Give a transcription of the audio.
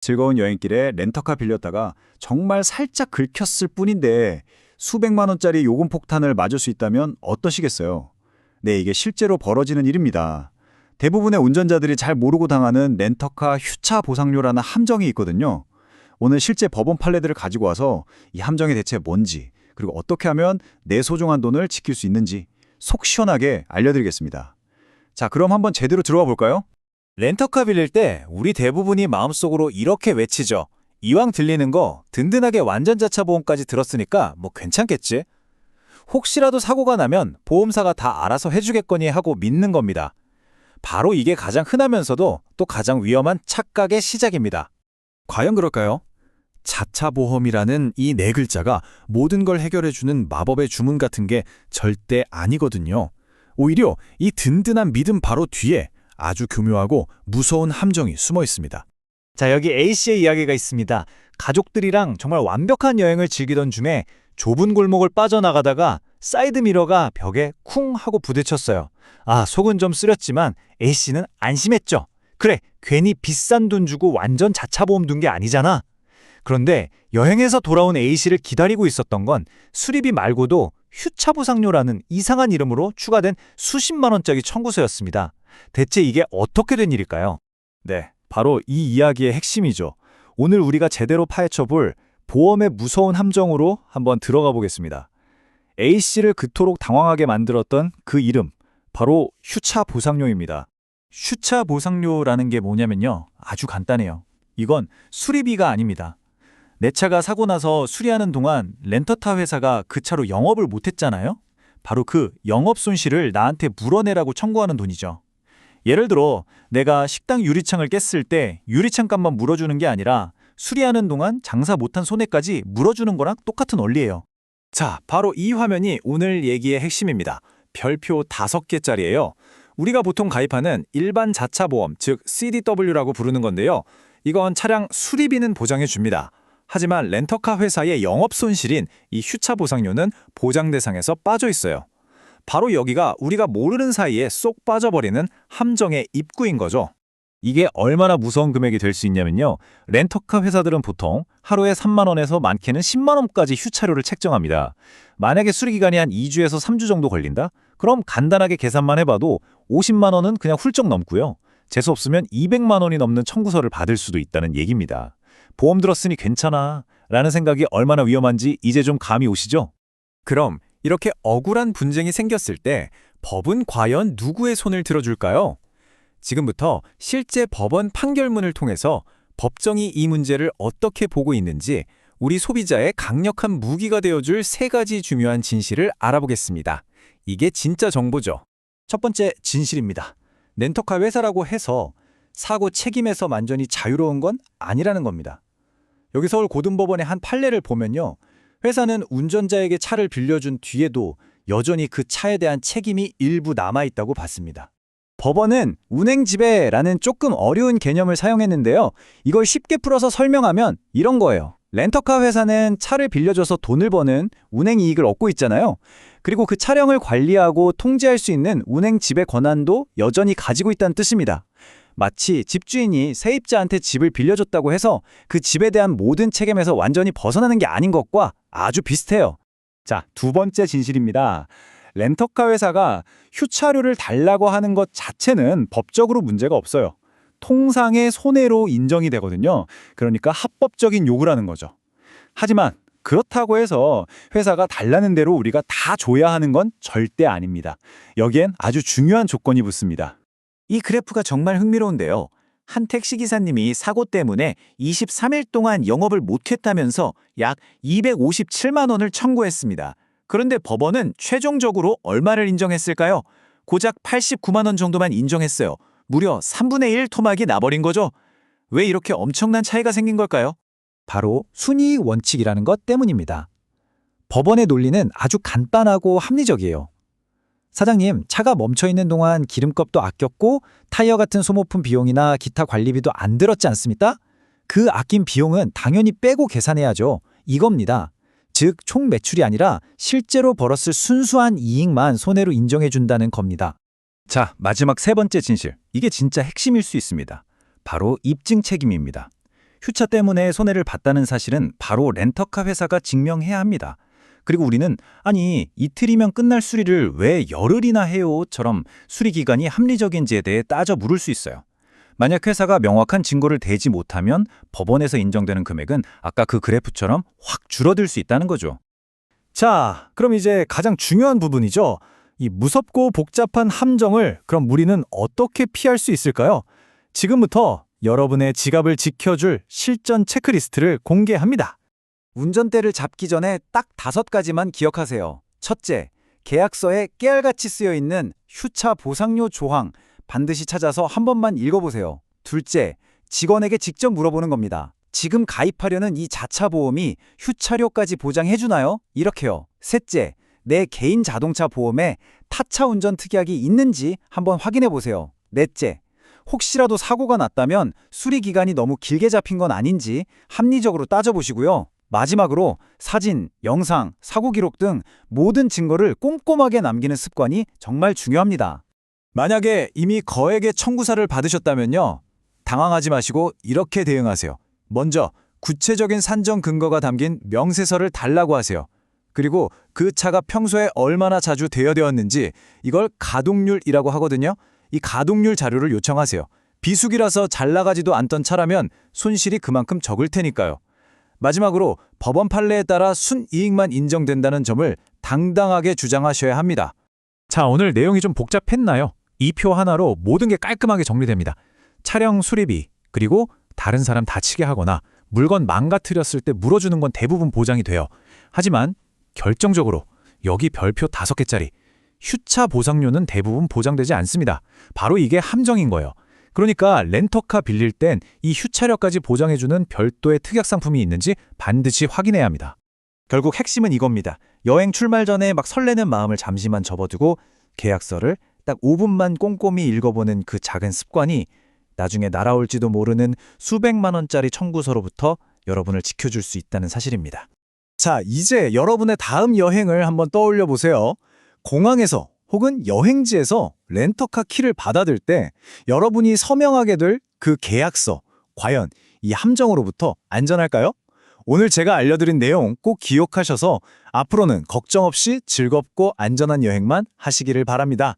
즐거운 여행길에 렌터카 빌렸다가 정말 살짝 긁혔을 뿐인데 수백만 원짜리 요금 폭탄을 맞을 수 있다면 어떠시겠어요? 네, 이게 실제로 벌어지는 일입니다. 대부분의 운전자들이 잘 모르고 당하는 렌터카 휴차 보상료라는 함정이 있거든요. 오늘 실제 법원 판례들을 가지고 와서 이 함정이 대체 뭔지, 그리고 어떻게 하면 내 소중한 돈을 지킬 수 있는지 속 시원하게 알려드리겠습니다. 자, 그럼 한번 제대로 들어가 볼까요? 렌터카 빌릴 때 우리 대부분이 마음속으로 이렇게 외치죠. 이왕 들리는 거 든든하게 완전자차 보험까지 들었으니까 뭐 괜찮겠지? 혹시라도 사고가 나면 보험사가 다 알아서 해주겠거니 하고 믿는 겁니다. 바로 이게 가장 흔하면서도 또 가장 위험한 착각의 시작입니다. 과연 그럴까요? 자차 보험이라는 이 네 글자가 모든 걸 해결해주는 마법의 주문 같은 게 절대 아니거든요. 오히려 이 든든한 믿음 바로 뒤에 아주 교묘하고 무서운 함정이 숨어 있습니다. 자, 여기 A씨의 이야기가 있습니다. 가족들이랑 정말 완벽한 여행을 즐기던 중에 좁은 골목을 빠져나가다가 사이드미러가 벽에 쿵 하고 부딪혔어요. 아, 속은 좀 쓰렸지만 A씨는 안심했죠. 그래, 괜히 비싼 돈 주고 완전 자차보험 둔 게 아니잖아. 그런데 여행에서 돌아온 A씨를 기다리고 있었던 건 수리비 말고도 휴차보상료라는 이상한 이름으로 추가된 수십만 원짜리 청구서였습니다. 대체 이게 어떻게 된 일일까요? 네, 바로 이 이야기의 핵심이죠. 오늘 우리가 제대로 파헤쳐볼 보험의 무서운 함정으로 한번 들어가 보겠습니다. A씨를 그토록 당황하게 만들었던 그 이름, 바로 휴차 보상료입니다. 휴차 보상료라는 게 뭐냐면요, 아주 간단해요. 이건 수리비가 아닙니다. 내 차가 사고 나서 수리하는 동안 렌터카 회사가 그 차로 영업을 못했잖아요? 바로 그 영업 손실을 나한테 물어내라고 청구하는 돈이죠. 예를 들어 내가 식당 유리창을 깼을 때 유리창 값만 물어주는 게 아니라 수리하는 동안 장사 못한 손해까지 물어주는 거랑 똑같은 원리예요. 자, 바로 이 화면이 오늘 얘기의 핵심입니다. 별표 5개짜리예요. 우리가 보통 가입하는 일반 자차 보험, 즉 CDW라고 부르는 건데요. 이건 차량 수리비는 보장해 줍니다. 하지만 렌터카 회사의 영업 손실인 이 휴차 보상료는 보장 대상에서 빠져 있어요. 바로 여기가 우리가 모르는 사이에 쏙 빠져버리는 함정의 입구인 거죠. 이게 얼마나 무서운 금액이 될 수 있냐면요. 렌터카 회사들은 보통 하루에 3만 원에서 많게는 10만 원까지 휴차료를 책정합니다. 만약에 수리 기간이 한 2주에서 3주 정도 걸린다? 그럼 간단하게 계산만 해봐도 50만 원은 그냥 훌쩍 넘고요. 재수 없으면 200만 원이 넘는 청구서를 받을 수도 있다는 얘기입니다. 보험 들었으니 괜찮아 라는 생각이 얼마나 위험한지 이제 좀 감이 오시죠? 그럼 이렇게 억울한 분쟁이 생겼을 때 법은 과연 누구의 손을 들어줄까요? 지금부터 실제 법원 판결문을 통해서 법정이 이 문제를 어떻게 보고 있는지 우리 소비자의 강력한 무기가 되어줄 3가지 중요한 진실을 알아보겠습니다. 이게 진짜 정보죠. 첫 번째 진실입니다. 렌터카 회사라고 해서 사고 책임에서 완전히 자유로운 건 아니라는 겁니다. 여기 서울 고등법원의 한 판례를 보면요. 회사는 운전자에게 차를 빌려준 뒤에도 여전히 그 차에 대한 책임이 일부 남아있다고 봤습니다. 법원은 운행지배라는 조금 어려운 개념을 사용했는데요. 이걸 쉽게 풀어서 설명하면 이런 거예요. 렌터카 회사는 차를 빌려줘서 돈을 버는 운행이익을 얻고 있잖아요. 그리고 그 차량을 관리하고 통제할 수 있는 운행지배 권한도 여전히 가지고 있다는 뜻입니다. 마치 집주인이 세입자한테 집을 빌려줬다고 해서 그 집에 대한 모든 책임에서 완전히 벗어나는 게 아닌 것과 아주 비슷해요. 자, 두 번째 진실입니다. 렌터카 회사가 휴차료를 달라고 하는 것 자체는 법적으로 문제가 없어요. 통상의 손해로 인정이 되거든요. 그러니까 합법적인 요구라는 거죠. 하지만 그렇다고 해서 회사가 달라는 대로 우리가 다 줘야 하는 건 절대 아닙니다. 여기엔 아주 중요한 조건이 붙습니다. 이 그래프가 정말 흥미로운데요. 한 택시기사님이 사고 때문에 23일 동안 영업을 못했다면서 약 257만 원을 청구했습니다. 그런데 법원은 최종적으로 얼마를 인정했을까요? 고작 89만 원 정도만 인정했어요. 무려 3분의 1 토막이 나버린 거죠. 왜 이렇게 엄청난 차이가 생긴 걸까요? 바로 순이익 원칙이라는 것 때문입니다. 법원의 논리는 아주 간단하고 합리적이에요. 사장님, 차가 멈춰있는 동안 기름값도 아꼈고 타이어 같은 소모품 비용이나 기타 관리비도 안 들었지 않습니까? 그 아낀 비용은 당연히 빼고 계산해야죠. 이겁니다. 즉, 총 매출이 아니라 실제로 벌었을 순수한 이익만 손해로 인정해준다는 겁니다. 자, 마지막 3번째 진실. 이게 진짜 핵심일 수 있습니다. 바로 입증 책임입니다. 휴차 때문에 손해를 봤다는 사실은 바로 렌터카 회사가 증명해야 합니다. 그리고 우리는 아니 이틀이면 끝날 수리를 왜 열흘이나 해요?처럼 수리 기간이 합리적인지에 대해 따져 물을 수 있어요. 만약 회사가 명확한 증거를 대지 못하면 법원에서 인정되는 금액은 아까 그 그래프처럼 확 줄어들 수 있다는 거죠. 자, 그럼 이제 가장 중요한 부분이죠. 이 무섭고 복잡한 함정을 그럼 우리는 어떻게 피할 수 있을까요? 지금부터 여러분의 지갑을 지켜줄 실전 체크리스트를 공개합니다. 운전대를 잡기 전에 딱 5가지만 기억하세요. 첫째, 계약서에 깨알같이 쓰여 있는 휴차 보상료 조항 반드시 찾아서 한 번만 읽어보세요. 둘째, 직원에게 직접 물어보는 겁니다. 지금 가입하려는 이 자차 보험이 휴차료까지 보장해주나요? 이렇게요. 셋째, 내 개인 자동차 보험에 타차 운전 특약이 있는지 한번 확인해보세요. 넷째, 혹시라도 사고가 났다면 수리 기간이 너무 길게 잡힌 건 아닌지 합리적으로 따져보시고요. 마지막으로 사진, 영상, 사고 기록 등 모든 증거를 꼼꼼하게 남기는 습관이 정말 중요합니다. 만약에 이미 거액의 청구사를 받으셨다면요. 당황하지 마시고 이렇게 대응하세요. 먼저 구체적인 산정 근거가 담긴 명세서를 달라고 하세요. 그리고 그 차가 평소에 얼마나 자주 대여되었는지 이걸 가동률이라고 하거든요. 이 가동률 자료를 요청하세요. 비수기라서 잘 나가지도 않던 차라면 손실이 그만큼 적을 테니까요. 마지막으로 법원 판례에 따라 순이익만 인정된다는 점을 당당하게 주장하셔야 합니다. 자, 오늘 내용이 좀 복잡했나요? 이 표 하나로 모든 게 깔끔하게 정리됩니다. 차량 수리비, 그리고 다른 사람 다치게 하거나 물건 망가뜨렸을 때 물어주는 건 대부분 보장이 돼요. 하지만 결정적으로 여기 별표 5개짜리 휴차 보상료는 대부분 보장되지 않습니다. 바로 이게 함정인 거예요. 그러니까 렌터카 빌릴 땐 이 휴차료까지 보장해주는 별도의 특약 상품이 있는지 반드시 확인해야 합니다. 결국 핵심은 이겁니다. 여행 출발 전에 막 설레는 마음을 잠시만 접어두고 계약서를 딱 5분만 꼼꼼히 읽어보는 그 작은 습관이 나중에 날아올지도 모르는 수백만 원짜리 청구서로부터 여러분을 지켜줄 수 있다는 사실입니다. 자, 이제 여러분의 다음 여행을 한번 떠올려 보세요. 공항에서 혹은 여행지에서 렌터카 키를 받아들 때 여러분이 서명하게 될 그 계약서, 과연 이 함정으로부터 안전할까요? 오늘 제가 알려드린 내용 꼭 기억하셔서 앞으로는 걱정 없이 즐겁고 안전한 여행만 하시기를 바랍니다.